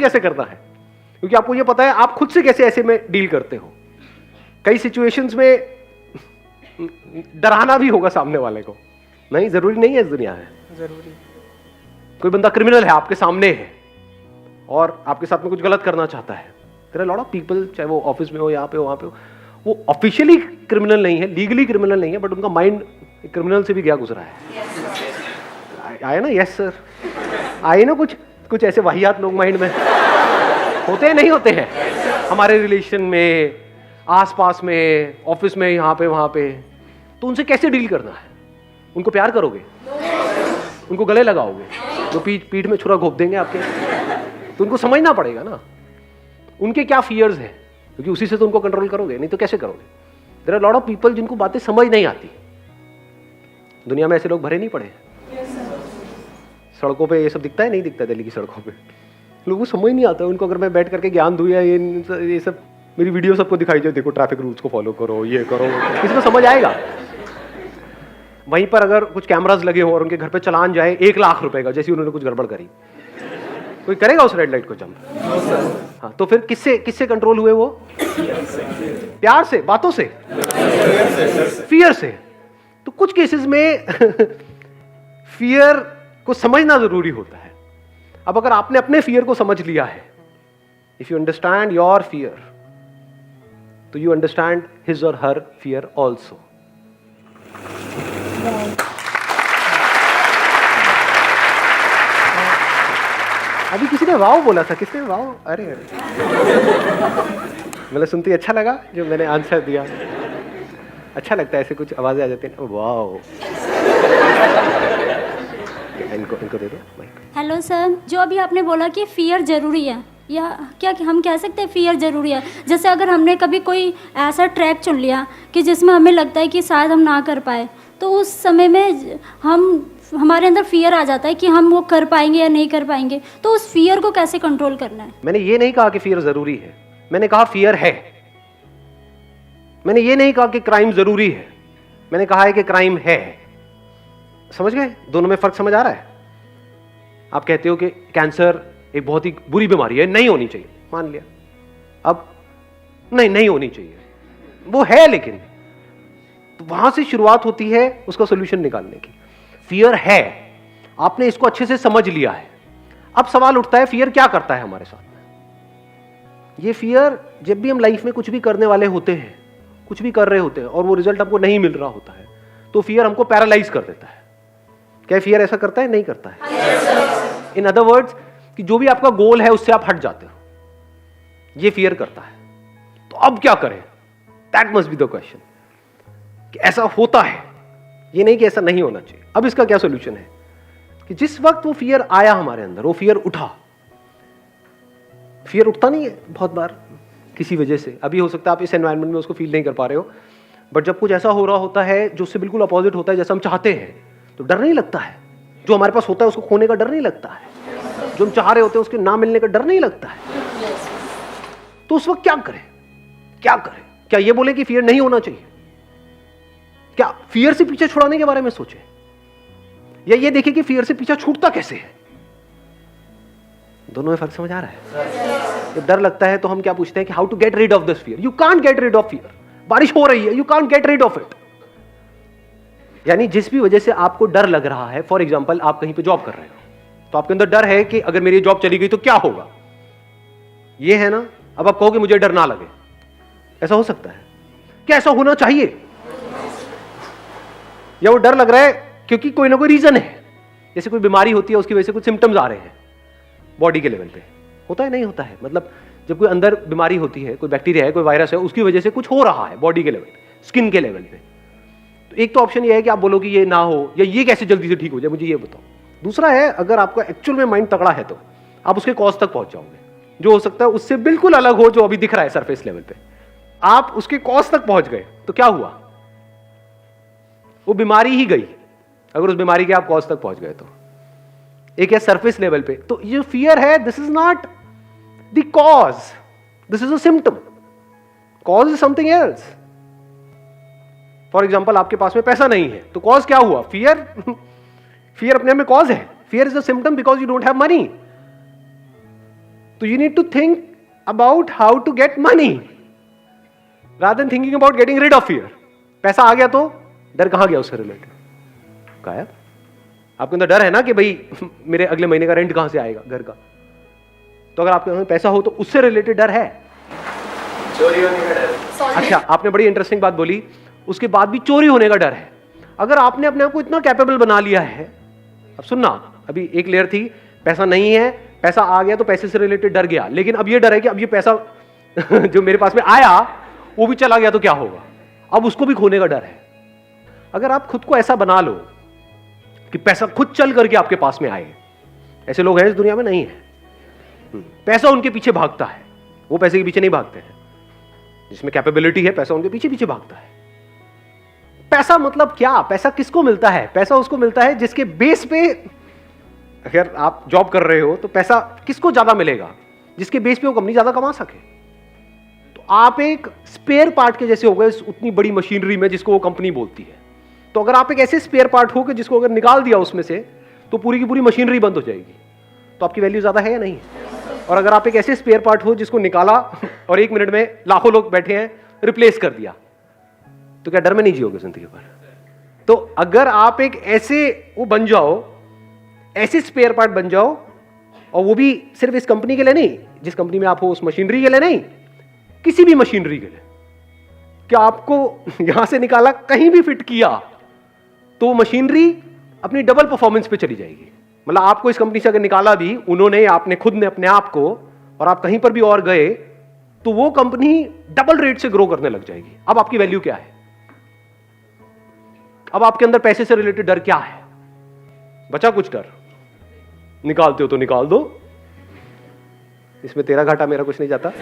दोस्ती कैसे करना है, क्योंकि आपको ये पता है आप खुद से कैसे ऐसे में डील करते हो। कई सिचुएशंस में डराना भी होगा सामने वाले को, नहीं जरूरी नहीं है इस दुनिया में। जरूरी कोई बंदा क्रिमिनल है, आपके सामने है और आपके साथ में कुछ गलत करना चाहता है, there are lot of people, चाहे वो ऑफिस में हो, यहाँ पे हो, वहां पे हो, वो ऑफिशियली क्रिमिनल नहीं है, लीगली क्रिमिनल नहीं है, बट उनका माइंड क्रिमिनल से भी गया गुजरा है। आए ना, यस सर, आए ना कुछ ऐसे वाहियात लोग माइंड में होते हैं, नहीं होते हैं हमारे रिलेशन में, आसपास में, ऑफिस में, यहाँ पे वहां पे। तो उनसे कैसे डील करना है? उनको प्यार करोगे, उनको गले लगाओगे, जो पीठ में छुरा घोप देंगे आपके, तो उनको समझना पड़ेगा ना उनके क्या फियर्स हैं, क्योंकि उसी से तो उनको कंट्रोल करोगे, नहीं तो कैसे करोगे। There are lot of people जिनको बातें समझ नहीं आती। दुनिया में ऐसे लोग भरे नहीं पड़े हैं। सड़कों पे ये सब दिखता है, नहीं दिखता दिल्ली की सड़कों पे, लोगों को समझ नहीं आता। उनको अगर मैं बैठ करके ज्ञान दूं या ये सब मेरी वीडियो सबको दिखाई जाए, देखो ट्रैफिक रूल्स को फॉलो करो, ये करो, किसी को समझ आएगा? वहीं पर अगर कुछ कैमरास लगे हो और उनके घर पे चलान जाए 1 लाख रुपए का, जैसे उन्होंने कुछ गड़बड़ करी, कोई करेगा उस रेड लाइट को जंप? हाँ, तो फिर किससे कंट्रोल हुए वो? प्यार से, बातों से, फियर से। तो कुछ केसेस में फियर को समझना जरूरी होता है। अब अगर आपने अपने फियर को समझ लिया है, if you understand your fear, तो यू अंडरस्टैंड हिज और हर फियर ऑल्सो। अभी किसी ने वाव बोला था, किसने वाव? अरे मतलब सुनते ही अच्छा लगा जो मैंने आंसर दिया। अच्छा लगता है ऐसे कुछ आवाजें आ जाती हैं, वाव। इनको दे दो माइक। हेलो सर, जो अभी आपने बोला कि फियर ज़रूरी है, या क्या हम कह सकते हैं फियर ज़रूरी है? जैसे अगर हमने कभी कोई ऐसा ट्रैक चुन लिया कि जिसमें हमें लगता है कि शायद हम ना कर पाए, तो उस समय में हमारे अंदर फियर आ जाता है कि हम वो कर पाएंगे या नहीं कर पाएंगे। तो उस फियर को कैसे कंट्रोल करना है? मैंने ये नहीं कहा कि फियर जरूरी है, मैंने कहा फियर है। मैंने ये नहीं कहा कि क्राइम जरूरी है, मैंने कहा है कि क्राइम है। समझ गए? दोनों में फर्क समझ आ रहा है? आप कहते हो कि कैंसर एक बहुत ही बुरी बीमारी है, नहीं होनी चाहिए, मान लिया। अब नहीं होनी चाहिए, वो है, लेकिन तो वहां से शुरुआत होती है उसका सोल्यूशन निकालने की। फियर है, आपने इसको अच्छे से समझ लिया है। अब सवाल उठता है फियर क्या करता है हमारे साथ में? ये फियर, जब भी हम लाइफ में कुछ भी करने वाले होते हैं, कुछ भी कर रहे होते हैं और वो रिजल्ट हमको नहीं मिल रहा होता है, तो फियर हमको पैरालाइज कर देता है। क्या फियर ऐसा करता है? नहीं करता है। इन अदर वर्ड्स, कि जो भी आपका गोल है उससे आप हट जाते हो, ये फियर करता है। तो अब क्या करें? That must be the question, कि ऐसा होता है, ये नहीं कि ऐसा नहीं होना चाहिए। अब इसका क्या सोल्यूशन है? कि जिस वक्त वो फियर आया हमारे अंदर, वो फियर उठा, फियर उठता नहीं है बहुत बार किसी वजह से। अभी हो सकता है आप इस एनवायरनमेंट में उसको फील नहीं कर पा रहे हो, बट जब कुछ ऐसा हो रहा होता है जो उससे बिल्कुल अपोजिट होता है जैसा हम चाहते हैं, तो डर नहीं लगता है। जो हमारे पास होता है उसको खोने का डर नहीं लगता है, जो हम चाह रहे होते हैं उसके ना मिलने का डर नहीं लगता है। तो उस वक्त क्या करें? क्या ये बोले कि फियर नहीं होना चाहिए? क्या फियर से पीछे छुड़ाने के बारे में सोचे, या ये देखें कि फियर से पीछा छूटता कैसे है? दोनों में फर्क समझ आ रहा है? तो डर लगता है तो हम क्या पूछते हैं कि how to get rid of this fear. You can't get rid of fear. बारिश हो रही है, you can't get rid of it. यानी जिस भी वजह से आपको डर लग रहा है, फॉर एग्जाम्पल आप कहीं पे जॉब कर रहे हो, तो आपके अंदर डर है कि अगर मेरी जॉब चली गई तो क्या होगा, ये है ना। अब आप कहो कि मुझे डर ना लगे, ऐसा हो सकता है? क्या ऐसा होना चाहिए? या वो डर लग रहा है क्योंकि कोई ना कोई रीजन है, जैसे कोई बीमारी होती है उसकी वजह से कुछ सिम्टम्स आ रहे हैं बॉडी के लेवल पे, होता है नहीं होता है? मतलब जब कोई अंदर बीमारी होती है, कोई बैक्टीरिया है, कोई वायरस है, उसकी वजह से कुछ हो रहा है बॉडी के लेवल पे, स्किन के लेवल पे, तो एक तो ऑप्शन ये है कि आप बोलो कि ये ना हो, या ये कैसे जल्दी से ठीक हो जाए, मुझे ये बताओ। दूसरा है, अगर आपका एक्चुअल में माइंड तगड़ा है तो आप उसके कॉज तक पहुंच जाओगे, जो हो सकता है उससे बिल्कुल अलग हो जो अभी दिख रहा है सरफेस लेवल पे। आप उसके कॉज तक पहुंच गए तो क्या हुआ? वो बीमारी ही गई, अगर उस बीमारी के आप कॉज तक पहुंच गए तो। एक है सरफेस लेवल पे, तो ये फियर है, this is not the cause, this is a symptom. Cause is something else. For example आपके पास में पैसा नहीं है, तो कॉज क्या हुआ? फियर। फियर अपने में कॉज है। Fear is a symptom because you don't have money. तो you need to think about how to get money rather than thinking about getting rid of fear. पैसा आ गया तो डर कहां गया उससे रिलेटेड? गायब। आपके अंदर डर है ना कि भाई मेरे अगले महीने का रेंट कहां से आएगा घर का, तो अगर आपके पास पैसा हो तो उससे रिलेटेड डर है। चोरी होने का डर। अच्छा, आपने बड़ी इंटरेस्टिंग बात बोली, उसके बाद भी चोरी होने का डर है। अगर आपने अपने आप को इतना कैपेबल बना लिया है, अब सुनना, अभी एक लेयर थी पैसा नहीं है, पैसा आ गया तो पैसे से रिलेटेड डर गया, लेकिन अब ये डर है कि अब ये पैसा जो मेरे पास में आया वो भी चला गया तो क्या होगा, अब उसको भी खोने का डर है। अगर आप खुद को ऐसा बना लो कि पैसा खुद चल करके आपके पास में आए, ऐसे लोग हैं इस दुनिया में? नहीं है। पैसा उनके पीछे भागता है, वो पैसे के पीछे नहीं भागते हैं। जिसमें कैपेबिलिटी है पैसा उनके पीछे पीछे भागता है। पैसा मतलब क्या? पैसा किसको मिलता है? पैसा उसको मिलता है जिसके बेस पे, अगर आप जॉब कर रहे हो तो पैसा किसको ज्यादा मिलेगा? जिसके बेस पे वो कंपनी ज्यादा कमा सके। तो आप एक स्पेयर पार्ट के जैसे हो गए उतनी बड़ी मशीनरी में जिसको वो कंपनी बोलती है। तो अगर आप एक ऐसे स्पेयर पार्ट हो कि जिसको अगर निकाल दिया उसमें से तो पूरी की पूरी मशीनरी बंद हो जाएगी, तो आपकी वैल्यू ज्यादा है या नहीं? और अगर आप एक ऐसे स्पेयर पार्ट हो जिसको निकाला और 1 मिनट में लाखों लोग बैठे हैं, रिप्लेस कर दिया, तो क्या डर में नहीं जियोगे जिंदगी भर? तो अगर आप एक ऐसे वो बन जाओ, ऐसे स्पेयर पार्ट बन जाओ, और वो भी सिर्फ इस कंपनी के लिए नहीं, जिस कंपनी में आप हो उस मशीनरी के लिए नहीं, किसी भी मशीनरी के लिए, कि आपको यहां से निकाला कहीं भी फिट किया तो मशीनरी अपनी डबल परफॉर्मेंस पे चली जाएगी। मतलब आपको इस कंपनी से अगर निकाला भी उन्होंने, आपने खुद ने अपने आप को, और आप कहीं पर भी और गए तो वो कंपनी डबल रेट से ग्रो करने लग जाएगी। अब आपकी वैल्यू क्या है? अब आपके अंदर पैसे से रिलेटेड डर क्या है? बचा कुछ डर? निकालते हो तो निकाल दो, इसमें तेरा घाटा मेरा कुछ नहीं जाता।